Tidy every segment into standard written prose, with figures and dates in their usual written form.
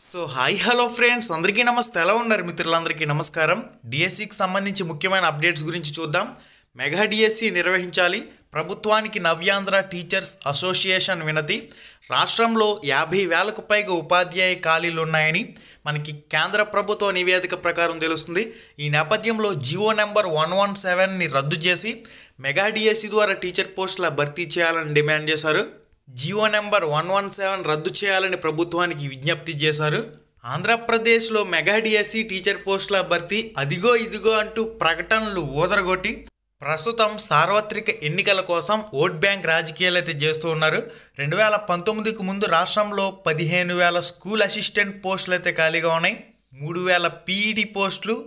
So hi hello friends, అందరికీ నమస్తే. ఎలా ఉన్నారు మిత్రులందరికీ నమస్కారం. డిఎస్సికి సంబంధించి ముఖ్యమైన అప్డేట్స్ గురించి చూద్దాం. మెగా డిఎస్సి నిర్వహించాలి, ప్రభుత్వానికి నవ్యాంధ్ర టీచర్స్ అసోసియేషన్ వినతి. రాష్ట్రంలో 50,000కు పైగా ఉపాధ్యాయ ఖాళీలు ఉన్నాయని మనకి కేంద్ర ప్రభుత్వ నివేదిక ప్రకారం తెలుస్తుంది. ఈ నేపథ్యంలో జియో నెంబర్ 117ని రద్దు చేసి మెగా డిఎస్సి ద్వారా టీచర్ పోస్టుల భర్తీ చేయాలని డిమాండ్ చేశారు. జియో నెంబర్ 117 రద్దు చేయాలని ప్రభుత్వానికి విజ్ఞప్తి చేశారు. ఆంధ్రప్రదేశ్లో మెగా డిఎస్సి టీచర్ పోస్టుల భర్తీ అదిగో ఇదిగో అంటూ ప్రకటనలు ఊదరగొట్టి ప్రస్తుతం సార్వత్రిక ఎన్నికల కోసం ఓట్ బ్యాంక్ రాజకీయాలు అయితే చేస్తూ ఉన్నారు. 2019కు ముందు రాష్ట్రంలో 15,000 స్కూల్ అసిస్టెంట్ పోస్టులు అయితే ఖాళీగా ఉన్నాయి. 3,000 పీఈటీ పోస్టులు,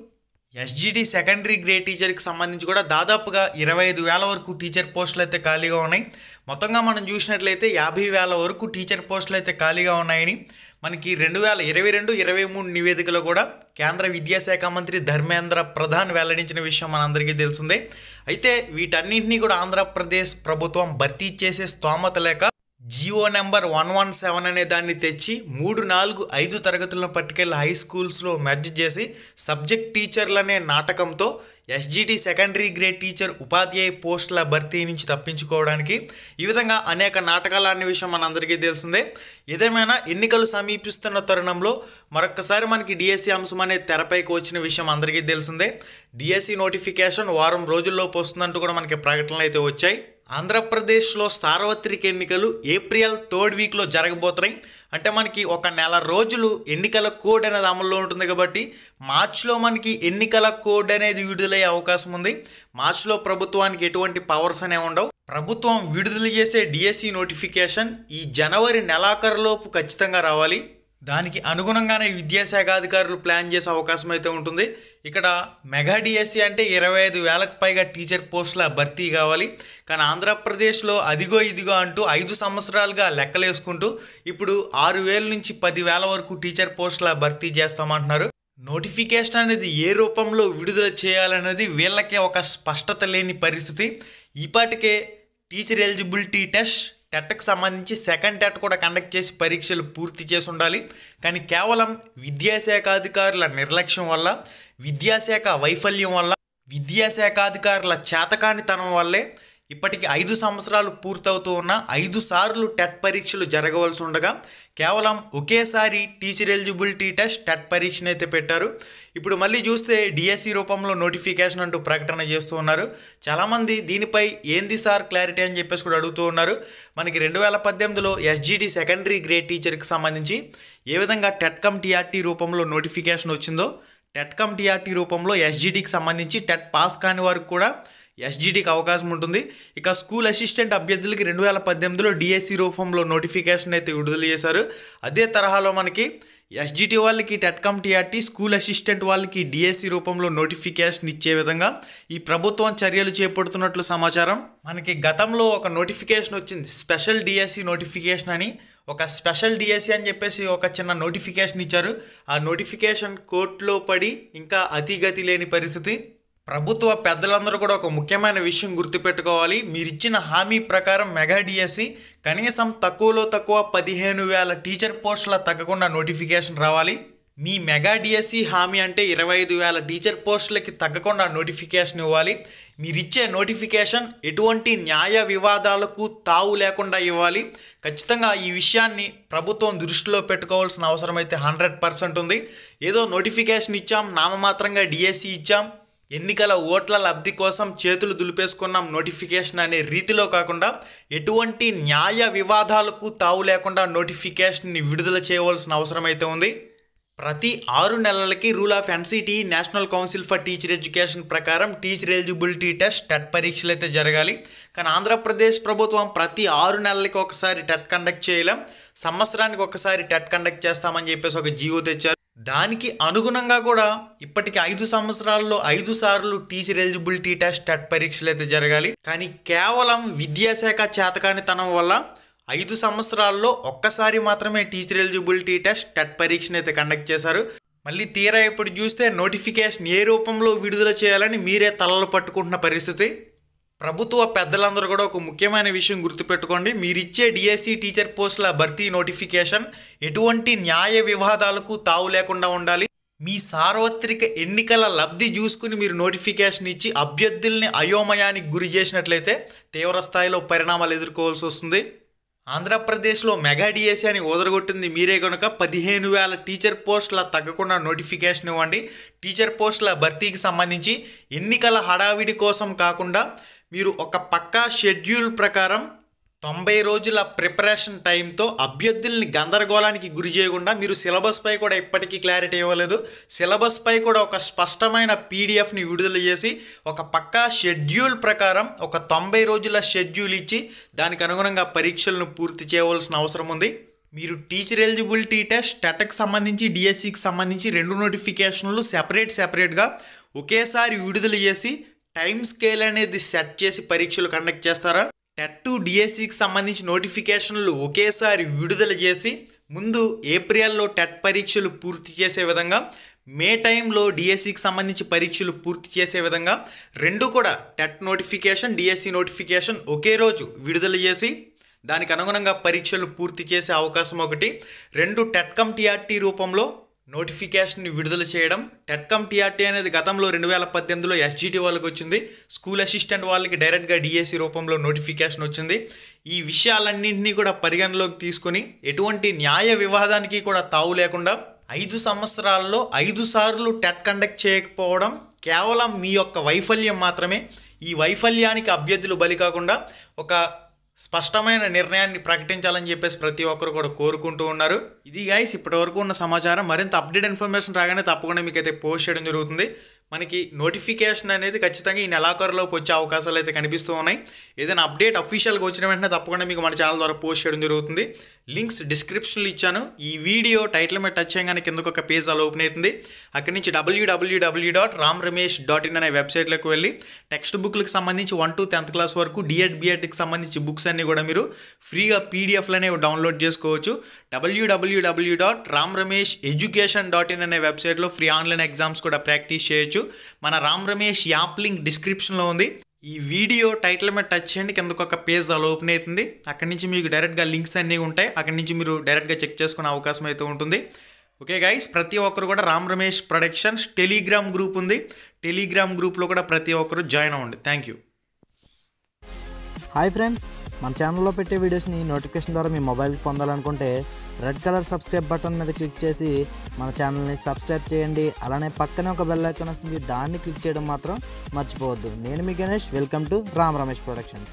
ఎస్జిటి సెకండరీ గ్రేడ్ టీచర్కి సంబంధించి కూడా దాదాపుగా 25,000 వరకు టీచర్ పోస్టులు అయితే ఖాళీగా ఉన్నాయి. మొత్తంగా మనం చూసినట్లయితే 50,000 వరకు టీచర్ పోస్టులు అయితే ఖాళీగా ఉన్నాయని మనకి 2022-23 నివేదికలో కూడా కేంద్ర విద్యాశాఖ మంత్రి ధర్మేంద్ర ప్రధాన్ వెల్లడించిన విషయం మనందరికీ తెలిసిందే. అయితే వీటన్నింటినీ కూడా ఆంధ్రప్రదేశ్ ప్రభుత్వం భర్తీ చేసే స్తోమత లేక జియో నెంబర్ 117 అనే దాన్ని తెచ్చి 3, 4, 5 తరగతులను పట్టుకెళ్ళి హై స్కూల్స్లో మెర్జ్ చేసి సబ్జెక్ట్ టీచర్లు అనే నాటకంతో ఎస్జిటి సెకండరీ గ్రేడ్ టీచర్ ఉపాధ్యాయ పోస్టుల భర్తీ నుంచి తప్పించుకోవడానికి ఈ విధంగా అనేక నాటకాలు అనే విషయం మనందరికీ తెలిసిందే. ఏదేమైనా ఎన్నికలు సమీపిస్తున్న తరుణంలో మరొకసారి మనకి డిఎస్సి అంశం అనేది తెరపైకి వచ్చిన విషయం అందరికీ తెలిసిందే. డిఎస్సి నోటిఫికేషన్ వారం రోజుల్లోపు వస్తుందంటూ కూడా మనకి ప్రకటనలు అయితే వచ్చాయి. ఆంధ్రప్రదేశ్లో సార్వత్రిక ఎన్నికలు ఏప్రిల్ 3rd వీక్లో జరగబోతున్నాయి. అంటే మనకి ఒక నెల రోజులు ఎన్నికల కోడ్ అనేది అమల్లో ఉంటుంది కాబట్టి మార్చిలో మనకి ఎన్నికల కోడ్ అనేది విడుదలయ్యే అవకాశం ఉంది. మార్చిలో ప్రభుత్వానికి ఎటువంటి పవర్స్ అనేవి ఉండవు. ప్రభుత్వం విడుదల చేసే డిఎస్సి నోటిఫికేషన్ ఈ జనవరి నెలాఖరులోపు ఖచ్చితంగా రావాలి. దానికి అనుగుణంగానే విద్యాశాఖ అధికారులు ప్లాన్ చేసే అవకాశం అయితే ఉంటుంది. ఇక్కడ మెగా డిఎస్సి అంటే 25,000కు పైగా టీచర్ పోస్టుల భర్తీ కావాలి. కానీ ఆంధ్రప్రదేశ్లో అదిగో ఇదిగో అంటూ 5 సంవత్సరాలుగా లెక్కలేసుకుంటూ ఇప్పుడు 6,000 నుంచి 10,000 వరకు టీచర్ పోస్టుల భర్తీ చేస్తామంటున్నారు. నోటిఫికేషన్ అనేది ఏ రూపంలో విడుదల చేయాలనేది వీళ్ళకే ఒక స్పష్టత లేని పరిస్థితి. ఈపాటికే టీచర్ ఎలిజిబిలిటీ టెస్ట్ టెట్కి సంబంధించి సెకండ్ టెట్ కూడా కండక్ట్ చేసి పరీక్షలు పూర్తి చేసి ఉండాలి. కానీ కేవలం విద్యాశాఖ అధికారుల నిర్లక్ష్యం వల్ల, విద్యాశాఖ వైఫల్యం వల్ల, విద్యాశాఖ అధికారుల చేతకానితనం వల్లే ఇప్పటికి 5 సంవత్సరాలు పూర్తవుతూ ఉన్న 5 సార్లు టెట్ పరీక్షలు జరగవలసి ఉండగా కేవలం ఒకేసారి టీచర్ ఎలిజిబిలిటీ టెస్ట్ టెట్ పరీక్షను అయితే పెట్టారు. ఇప్పుడు మళ్ళీ చూస్తే డిఎస్సి రూపంలో నోటిఫికేషన్ అంటూ ప్రకటన చేస్తూ ఉన్నారు. చాలామంది దీనిపై ఏంది సార్ క్లారిటీ అని చెప్పేసి కూడా అడుగుతూ ఉన్నారు. మనకి 2018లో ఎస్జిటి సెకండరీ గ్రేడ్ టీచర్కి సంబంధించి ఏ విధంగా టెట్ కమ్ టీఆర్టీ రూపంలో నోటిఫికేషన్ వచ్చిందో, టెట్ కమ్ టీఆర్టీ రూపంలో ఎస్జిటికి సంబంధించి టెట్ పాస్ కాని వారికి కూడా ఎస్జిటికి అవకాశం ఉంటుంది. ఇక స్కూల్ అసిస్టెంట్ అభ్యర్థులకి 2018లో డిఎస్సి రూపంలో నోటిఫికేషన్ అయితే విడుదల చేశారు. అదే తరహాలో మనకి ఎస్జిటి వాళ్ళకి TET come TRT, school assistant వాళ్ళకి డిఎస్సి రూపంలో నోటిఫికేషన్ ఇచ్చే విధంగా ఈ ప్రభుత్వం చర్యలు చేపడుతున్నట్లు సమాచారం. మనకి గతంలో ఒక నోటిఫికేషన్ వచ్చింది, స్పెషల్ డిఎస్సి నోటిఫికేషన్ అని. ఒక స్పెషల్ డిఎస్సి అని చెప్పేసి ఒక చిన్న నోటిఫికేషన్ ఇచ్చారు. ఆ నోటిఫికేషన్ కోర్టులో పడి ఇంకా అతిగతి లేని పరిస్థితి. ప్రభుత్వ పెద్దలందరూ కూడా ఒక ముఖ్యమైన విషయం గుర్తుపెట్టుకోవాలి. మీరిచ్చిన హామీ ప్రకారం మెగా డిఎస్సి కనీసం తక్కువలో తక్కువ 15,000 టీచర్ పోస్టుల తగ్గకుండా నోటిఫికేషన్ రావాలి. మీ మెగా డిఎస్సి హామీ అంటే 25,000 టీచర్ పోస్టులకి తగ్గకుండా నోటిఫికేషన్ ఇవ్వాలి. మీరిచ్చే నోటిఫికేషన్ ఎటువంటి న్యాయ వివాదాలకు తావు లేకుండా ఇవ్వాలి. ఖచ్చితంగా ఈ విషయాన్ని ప్రభుత్వం దృష్టిలో పెట్టుకోవాల్సిన అవసరం అయితే 100% ఉంది. ఏదో నోటిఫికేషన్ ఇచ్చాం, నామమాత్రంగా డిఎస్సి ఇచ్చాం, ఎన్నికల ఓట్ల లబ్ధి కోసం చేతులు దులిపేసుకున్నాం నోటిఫికేషన్ అనే రీతిలో కాకుండా ఎటువంటి న్యాయ వివాదాలకు తావు లేకుండా నోటిఫికేషన్ని విడుదల చేయవలసిన అవసరం అయితే ఉంది. ప్రతి 6 నెలలకి rule of NCT national council for teacher education ప్రకారం టీచర్ ఎలిజిబిలిటీ టెస్ట్ టెట్ పరీక్షలు అయితే జరగాలి. కానీ ఆంధ్రప్రదేశ్ ప్రభుత్వం ప్రతి 6 నెలలకి ఒకసారి టెట్ కండక్ట్ చేయలేం, సంవత్సరానికి ఒకసారి టెట్ కండక్ట్ చేస్తామని చెప్పేసి ఒక జియో తెచ్చారు. దానికి అనుగుణంగా కూడా ఇప్పటికి 5 సంవత్సరాల్లో 5 సార్లు టీచర్ ఎలిజిబిలిటీ టెస్ట్ టెట్ పరీక్షలు అయితే జరగాలి. కానీ కేవలం విద్యాశాఖ చేతకానితనం వల్ల 5 సంవత్సరాల్లో ఒక్కసారి మాత్రమే టీచర్ ఎలిజిబిలిటీ టెస్ట్ టెట్ పరీక్షను అయితే కండక్ట్ చేశారు. మళ్ళీ తీరా ఇప్పుడు చూస్తే నోటిఫికేషన్ ఏ రూపంలో విడుదల చేయాలని మీరే తలలు పట్టుకుంటున్న పరిస్థితి. ప్రభుత్వ పెద్దలందరూ కూడా ఒక ముఖ్యమైన విషయం గుర్తుపెట్టుకోండి. మీరిచ్చే డిఎస్సి టీచర్ పోస్టుల భర్తీ నోటిఫికేషన్ ఎటువంటి న్యాయ వివాదాలకు తావు లేకుండా ఉండాలి. మీ సార్వత్రిక ఎన్నికల లబ్ధి చూసుకుని మీరు నోటిఫికేషన్ ఇచ్చి అభ్యర్థుల్ని అయోమయానికి గురి చేసినట్లయితే తీవ్ర స్థాయిలో పరిణామాలు ఎదుర్కోవాల్సి వస్తుంది. ఆంధ్రప్రదేశ్లో మెగా డిఎస్సి అని ఓదరగొట్టింది మీరే కనుక 15,000 టీచర్ పోస్టుల తగ్గకుండా నోటిఫికేషన్ ఇవ్వండి. టీచర్ పోస్టుల భర్తీకి సంబంధించి ఎన్నికల హడావిడి కోసం కాకుండా మీరు ఒక పక్కా షెడ్యూల్ ప్రకారం 90 రోజుల ప్రిపరేషన్ టైంతో అభ్యర్థుల్ని గందరగోళానికి గురి చేయకుండా మీరు సిలబస్పై కూడా ఇప్పటికీ క్లారిటీ ఇవ్వలేదు. సిలబస్పై కూడా ఒక స్పష్టమైన పీడిఎఫ్ని విడుదల చేసి ఒక పక్కా షెడ్యూల్ ప్రకారం ఒక 90 రోజుల షెడ్యూల్ ఇచ్చి దానికి అనుగుణంగా పరీక్షలను పూర్తి చేయవలసిన అవసరం ఉంది. మీరు టీచర్ ఎలిజిబిలిటీ టెస్ట్ టెట్కి సంబంధించి డిఎస్సికి సంబంధించి 2 నోటిఫికేషన్లు సెపరేట్గా ఒకేసారి విడుదల చేసి టైం స్కేల్ అనేది సెట్ చేసి పరీక్షలు కండక్ట్ చేస్తారా? టెట్ డిఎస్సికి సంబంధించి నోటిఫికేషన్లు ఒకేసారి విడుదల చేసి ముందు ఏప్రిల్లో టెట్ పరీక్షలు పూర్తి చేసే విధంగా, మే టైంలో డిఎస్సికి సంబంధించి పరీక్షలు పూర్తి చేసే విధంగా 2 కూడా టెట్ నోటిఫికేషన్ డిఎస్సి నోటిఫికేషన్ ఒకే రోజు విడుదల చేసి దానికి అనుగుణంగా పరీక్షలు పూర్తి చేసే అవకాశం ఒకటి. 2 టెట్ కమ్ టీఆర్టీ రూపంలో నోటిఫికేషన్ని విడుదల చేయడం. టెట్ కమ్ టీఆర్టీ అనేది గతంలో 2018లో ఎస్జిటి వాళ్ళకి వచ్చింది. స్కూల్ అసిస్టెంట్ వాళ్ళకి డైరెక్ట్గా డిఎస్సి రూపంలో నోటిఫికేషన్ వచ్చింది. ఈ విషయాలన్నింటినీ కూడా పరిగణలోకి తీసుకొని ఎటువంటి న్యాయ వివాదానికి కూడా తావు లేకుండా 5 సంవత్సరాల్లో 5 సార్లు టెట్ కండక్ట్ చేయకపోవడం కేవలం మీ యొక్క వైఫల్యం మాత్రమే. ఈ వైఫల్యానికి అభ్యర్థులు బలి కాకుండా ఒక స్పష్టమైన నిర్ణయాన్ని ప్రకటించాలని చెప్పేసి ప్రతి ఒక్కరు కూడా కోరుకుంటూ ఉన్నారు. ఇది గైస్ ఇప్పటివరకు ఉన్న సమాచారం. మరింత అప్డేట్ ఇన్ఫర్మేషన్ రాగానే తప్పకుండా మీకైతే పోస్ట్ చేయడం జరుగుతుంది. మనకి నోటిఫికేషన్ అనేది ఖచ్చితంగా ఈ నెలాఖరులోపు వచ్చే అవకాశాలు అయితే కనిపిస్తూ ఉన్నాయి. ఏదైనా అప్డేట్ అఫీషియల్గా వచ్చిన వెంటనే తప్పకుండా మీకు మన ఛానల్ ద్వారా పోస్ట్ చేయడం జరుగుతుంది. లింక్స్ డిస్క్రిప్షన్లో ఇచ్చాను. ఈ వీడియో టైటిల్ మీద టచ్ చేయగానే కిందకు ఒక పేజ్ అలా ఓపెన్ అవుతుంది. అక్కడి నుంచి www.ramramesh.in అనే వెబ్సైట్లోకి వెళ్ళి టెక్స్ట్ బుక్లకు సంబంధించి 1 to 10th క్లాస్ వరకు డిఎడ్కి సంబంధించి బుక్స్ అన్నీ కూడా మీరు ఫ్రీగా పీడిఎఫ్లు అనేవి డౌన్లోడ్ చేసుకోవచ్చు. www.ramramesheducation.in అనే వెబ్సైట్లో ఫ్రీ ఆన్లైన్ ఎగ్జామ్స్ కూడా ప్రాక్టీస్ చేయొచ్చు. మన రామ్ రమేష్ యాప్ లింక్ డిస్క్రిప్షన్లో ఉంది. ఈ వీడియో టైటిల్ మీద టచ్ చేయండి, కిందకు ఒక పేజ్ అలా ఓపెన్ అవుతుంది. అక్కడి నుంచి మీకు డైరెక్ట్గా లింక్స్ అన్నీ ఉంటాయి. అక్కడి నుంచి మీరు డైరెక్ట్గా చెక్ చేసుకునే అవకాశం అయితే ఉంటుంది. ఓకే గైస్, ప్రతి ఒక్కరు కూడా Ram Ramesh productions Telegram group ఉంది. టెలిగ్రామ్ గ్రూప్లో కూడా ప్రతి ఒక్కరు జాయిన్ అవ్వండి. Thank you. హాయ్ ఫ్రెండ్స్, మన ఛానల్లో పెట్టే వీడియోస్ని నోటిఫికేషన్ ద్వారా మీ మొబైల్కి పొందాలనుకుంటే రెడ్ కలర్ సబ్స్క్రైబ్ బటన్ మీద క్లిక్ చేసి మన ఛానల్ని సబ్స్క్రైబ్ చేయండి. అలానే పక్కనే ఒక బెల్ ఐకాన్ వస్తుంది, దాన్ని క్లిక్ చేయడం మాత్రం మర్చిపోవద్దు. నేను మీ Ganesh, welcome to Ram Ramesh productions.